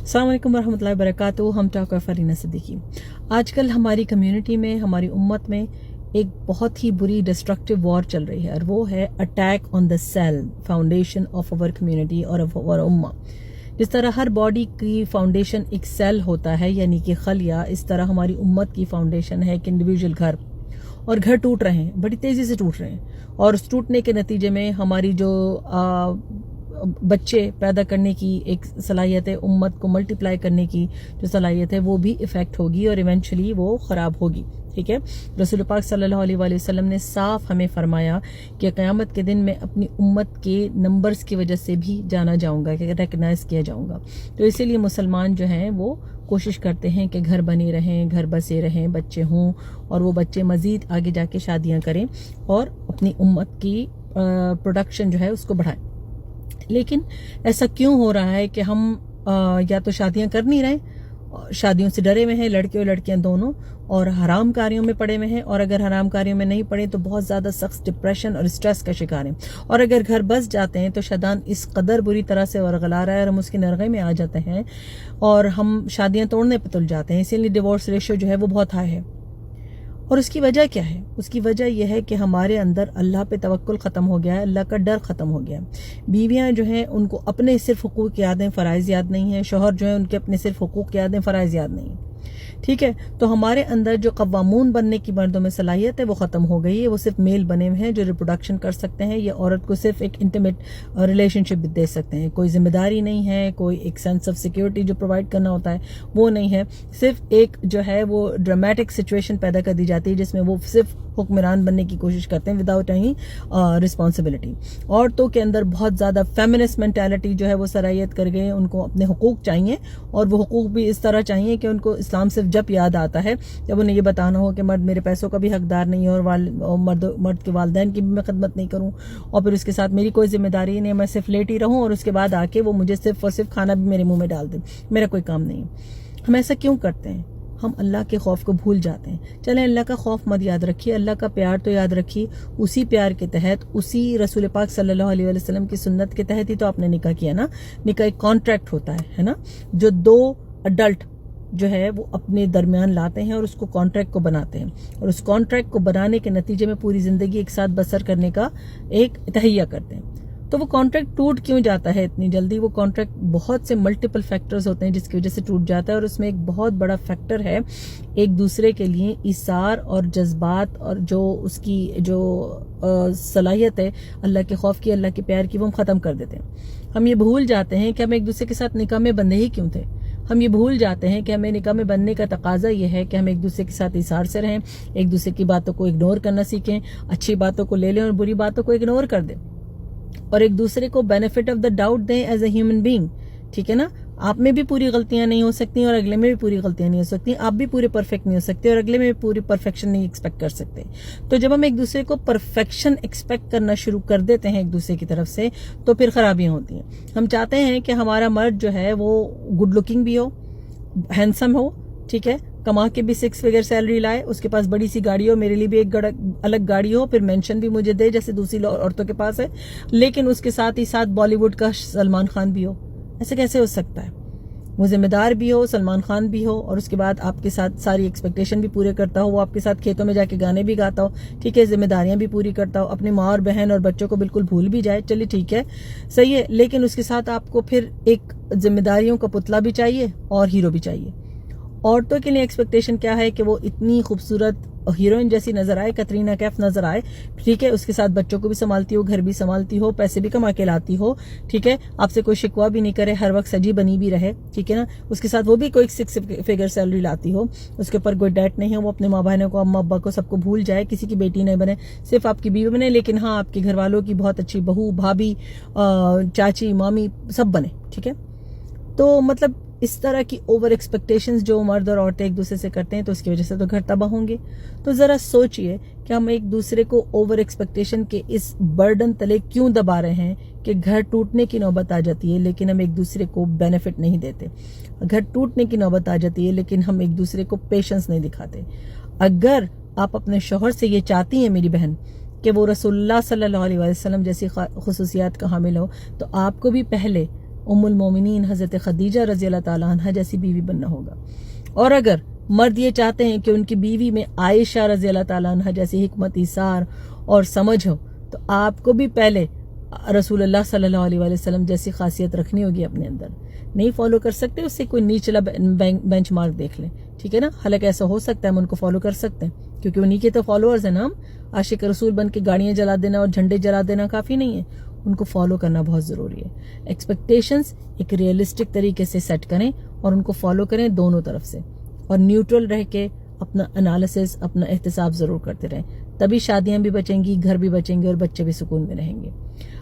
अस्सलाम वालेकुम रहमतुल्लाहि वबरकातुहू। हम टॉक ऑफ फरीना सिद्दीकी। आजकल हमारी कम्युनिटी में, हमारी उम्मत में एक बहुत ही बुरी डिस्ट्रक्टिव वॉर चल रही है और वो है attack on the cell, foundation of our community और ऑफ अवर उम्मा। जिस तरह हर बॉडी की फाउंडेशन एक सेल होता है यानी कि खलिया, इस तरह हमारी उम्मत की फाउंडेशन है एक इंडिविजुअल घर। और घर टूट रहे हैं, बड़ी तेज़ी से टूट रहे हैं और उस टूटने के नतीजे में हमारी जो बच्चे पैदा करने की एक सलाहियत है, उम्मत को मल्टीप्लाई करने की जो सलाहियत है वो भी इफ़ेक्ट होगी और इवेंचुअली वो ख़राब होगी। ठीक है, रसूल पाक सल्लल्लाहु अलैहि वसल्लम ने साफ हमें फरमाया कि क़यामत के दिन मैं अपनी उम्मत के नंबर्स की वजह से भी जाना जाऊंगा, कि रिकग्नाइज किया जाऊंगा। तो इसीलिए मुसलमान जो हैं वो कोशिश करते हैं कि घर बने रहें, घर बसे रहें, बच्चे हों और वो बच्चे मज़ीद आगे जाके शादियां करें और अपनी उम्मत की प्रोडक्शन जो है उसको बढ़ाएं। लेकिन ऐसा क्यों हो रहा है कि हम या तो शादियां कर नहीं रहे, शादियों से डरे हुए हैं लड़के और लड़कियां दोनों, और हराम कार्यों में पड़े हुए हैं, और अगर हराम कार्यों में नहीं पड़े तो बहुत ज़्यादा सख्त डिप्रेशन और स्ट्रेस का शिकार हैं। और अगर घर बस जाते हैं तो शैतान इस कदर बुरी तरह से वरगला रहा है और हम उसके नरगे में आ जाते हैं और हम शादियां तोड़ने पर तुल जाते हैं। इसीलिए डिवोर्स रेशियो जो है वो बहुत हाई है। और उसकी वजह क्या है? उसकी वजह यह है कि हमारे अंदर अल्लाह पे तवक्कुल ख़त्म हो गया है, अल्लाह का डर ख़त्म हो गया है। बीवियां जो हैं उनको अपने सिर्फ हुकूक याद हैं, फ़राइज़ याद नहीं है। शोहर जो है उनके अपने सिर्फ हुकूक याद हैं, फ़राइज़ याद नहीं है। ठीक है, तो हमारे अंदर जो कव्वामून बनने की मर्दों में सलाहियत है वो ख़त्म हो गई है। वो सिर्फ मेल बने हुए हैं जो रिप्रोडक्शन कर सकते हैं या औरत को सिर्फ एक इंटीमेट रिलेशनशिप दे सकते हैं। कोई जिम्मेदारी नहीं है, कोई एक सेंस ऑफ सिक्योरिटी जो प्रोवाइड करना होता है वो नहीं है। सिर्फ एक जो है वो ड्रामेटिक सिचुएशन पैदा कर दी जाती है जिसमें वो सिर्फ हुक्मरान बनने की कोशिश करते हैं विदाउट एनी रिस्पॉन्सिबिलिटी। औरतों के अंदर बहुत ज़्यादा फेमिनिस्ट मेंटालिटी जो है वो सराहियत कर गए। उनको अपने हुकूक चाहिए और वो हुकूक भी इस तरह चाहिए कि उनको इस्लाम सिर्फ जब याद आता है जब उन्हें ये बताना हो कि मर्द मेरे पैसों का भी हकदार नहीं है और मर्द के वालिदैन की भी मैं खिदमत नहीं करूं और फिर उसके साथ मेरी कोई जिम्मेदारी नहीं, मैं सिर्फ लेटी रहूं और उसके बाद आके वो मुझे सिर्फ और सिर्फ खाना भी मेरे मुंह में डाल दे, मेरा कोई काम नहीं है। हम ऐसा क्यों करते हैं? हम अल्लाह के खौफ को भूल जाते हैं। चलें, अल्लाह का खौफ मत याद रखिए, अल्लाह का प्यार तो याद रखिए। उसी प्यार के तहत, उसी रसूल पाक सल्लल्लाहु अलैहि वसल्लम की सुन्नत के तहत ही तो आपने निकाह किया ना। निकाह एक कॉन्ट्रैक्ट होता है ना, जो दो अडल्ट जो है वो अपने दरमियान लाते हैं और उसको कॉन्ट्रैक्ट को बनाते हैं और उस कॉन्ट्रैक्ट को बनाने के नतीजे में पूरी जिंदगी एक साथ बसर करने का एक तहैया करते हैं। तो वो कॉन्ट्रैक्ट टूट क्यों जाता है इतनी जल्दी? वो कॉन्ट्रैक्ट बहुत से मल्टीपल फैक्टर्स होते हैं जिसकी वजह से टूट जाता है और उसमें एक बहुत बड़ा फैक्टर है एक दूसरे के लिए इसार और जज्बात और जो उसकी जो सलाहियत है अल्लाह के खौफ की, अल्लाह के प्यार की, वो हम ख़त्म कर देते हैं। हम ये भूल जाते हैं कि हम एक दूसरे के साथ निकाह में बंधे ही क्यों थे। हम ये भूल जाते हैं कि हमें निकाह में बनने का तकाजा ये है कि हम एक दूसरे के साथ इसार से रहें, एक दूसरे की बातों को इग्नोर करना सीखें, अच्छी बातों को ले लें और बुरी बातों को इग्नोर कर दें और एक दूसरे को बेनिफिट ऑफ द डाउट दें एज ए ह्यूमन बीइंग। ठीक है ना, आप में भी पूरी गलतियां नहीं हो सकती और अगले में भी पूरी गलतियां नहीं हो सकती। आप भी पूरे परफेक्ट नहीं हो सकते और अगले में भी पूरी परफेक्शन नहीं एक्सपेक्ट कर सकते। तो जब हम एक दूसरे को परफेक्शन एक्सपेक्ट करना शुरू कर देते हैं एक दूसरे की तरफ से तो फिर खराबियां होती हैं। हम चाहते हैं कि हमारा मर्द जो है वो गुड लुकिंग भी हो, हैंडसम हो, ठीक है, कमा के भी 6 फिगर सैलरी लाए, उसके पास बड़ी सी गाड़ी हो, मेरे लिए भी एक अलग गाड़ी हो, फिर मेंशन भी मुझे दे जैसे दूसरी औरतों के पास है, लेकिन उसके साथ ही साथ बॉलीवुड का सलमान खान भी हो। ऐसे कैसे हो सकता है? वो जिम्मेदार भी हो, सलमान खान भी हो और उसके बाद आपके साथ सारी एक्सपेक्टेशन भी पूरे करता हो, वो आपके साथ खेतों में जाके गाने भी गाता हो, ठीक है, जिम्मेदारियां भी पूरी करता हो, अपनी माँ और बहन और बच्चों को बिल्कुल भूल भी जाए, चलिए ठीक है, सही है, लेकिन उसके साथ आपको फिर एक जिम्मेदारियों का पुतला भी चाहिए और हीरो भी चाहिए। औरतों के लिए एक्सपेक्टेशन क्या है कि वो इतनी खूबसूरत हीरोइन जैसी नजर आए, कतरीना कैफ नजर आए, ठीक है, उसके साथ बच्चों को भी संभालती हो, घर भी संभालती हो, पैसे भी कमा के लाती हो, ठीक है, आपसे कोई शिकवा भी नहीं करे, हर वक्त सजी बनी भी रहे, ठीक है ना, उसके साथ वो भी कोई 6 फिगर सैलरी लाती हो, उसके ऊपर कोई डेट नहीं है, वो अपने माँ बहनों को, अम्मा अब्बा को, सबको भूल जाए, किसी की बेटी नहीं बने, सिर्फ आपकी बीवी बने, लेकिन हाँ आपके घर वालों की बहुत अच्छी बहू, भाभी, चाची, मामी सब बने, ठीक है। तो मतलब इस तरह की ओवर एक्सपेक्टेशंस जो मर्द और औरतें एक दूसरे से करते हैं तो उसकी वजह से तो घर तबाह होंगे। तो ज़रा सोचिए कि हम एक दूसरे को ओवर एक्सपेक्टेशन के इस बर्डन तले क्यों दबा रहे हैं कि घर टूटने की नौबत आ जाती है लेकिन हम एक दूसरे को बेनिफिट नहीं देते। घर टूटने की नौबत आ जाती है लेकिन हम एक दूसरे को पेशेंस नहीं दिखाते। अगर आप अपने शौहर से ये चाहती हैं मेरी बहन कि वो रसूलुल्लाह सल्लल्लाहु अलैहि वसल्लम जैसी खुसूसियात का हामिल हो तो आपको भी पहले ام المومنین حضرت خدیجہ رضی اللہ تعالیٰ عنہ جیسی بیوی بننا ہوگا. اور اگر مرد یہ چاہتے ہیں کہ ان کی بیوی میں عائشہ رضی اللہ تعالیٰ عنہ جیسی حکمت ایثار اور سمجھ ہو، تو آپ کو بھی پہلے رسول اللہ صلی اللہ علیہ وآلہ وسلم جیسی خاصیت رکھنی ہوگی اپنے اندر. نہیں فالو کر سکتے اس سے کوئی نیچلا بینچ مارک دیکھ لیں، ٹھیک ہے نا. حالانکہ ایسا ہو سکتا ہے ہم ان کو فالو کر سکتے ہیں کیونکہ انہی کے تو فالوورز ہیں نا. ہم عاشق رسول بن کے گاڑیاں جلا دینا اور جھنڈے جلا دینا کافی نہیں ہے، ان کو فالو کرنا بہت ضروری ہے. ایکسپیکٹیشنز ایک ریئلسٹک طریقے سے سیٹ کریں اور ان کو فالو کریں دونوں طرف سے، اور نیوٹرل رہ کے اپنا انالیسس، اپنا احتساب ضرور کرتے رہیں. تبھی شادیاں بھی بچیں گی، گھر بھی بچیں گے اور بچے بھی سکون میں رہیں گے.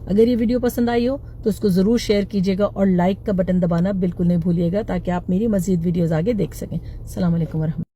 اگر یہ ویڈیو پسند آئی ہو تو اس کو ضرور شیئر کیجیے گا اور لائک کا بٹن دبانا بالکل نہیں بھولیے گا تاکہ آپ میری مزید ویڈیوز آگے دیکھ سکیں. السلام علیکم ورحمۃ اللہ.